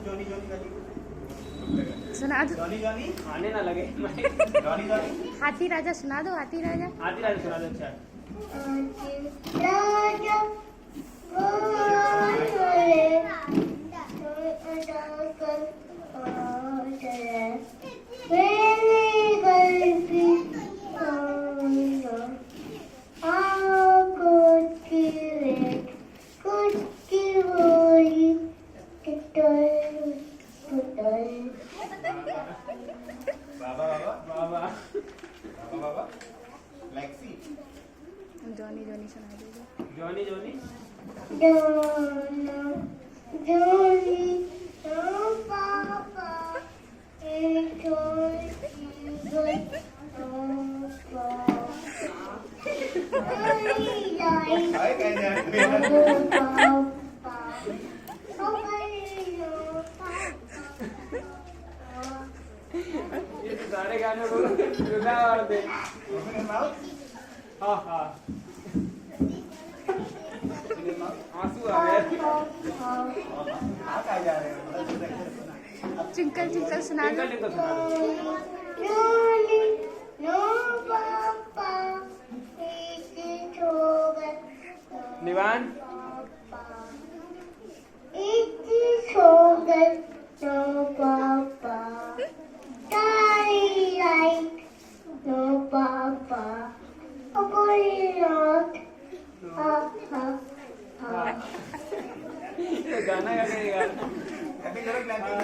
Johnny Johnny गाली सुना दो। जॉनी जॉनी आने ना लगे जॉनी जॉनी हाथी राजा सुना दो, हाथी राजा। आधी रात सुना दो। अच्छा राजा बाबा बाबा बाबा बाबा बाबा लेक्सी जॉनी जॉनी सुना दो। Johnny Johnny Johnny, oh Papa, it's good, oh Papa. हाय कहने Oh Papa, oh ये तो सारे गाने बोलो रुका और दे। ओपन योर माउथ हाँ हाँ आंसू आ गए। हाथ आ जा रहे हैं ट्विंकल ट्विंकल सुना दो। टिंकल टिंकल सुना दो। Johnny, no Papa, it's good, निवान it's good, no Papa. Twilight, no Papa. Oh, not. Ha ha ha. ये गाना गा के यार हैप्पी करो क्लैपिंग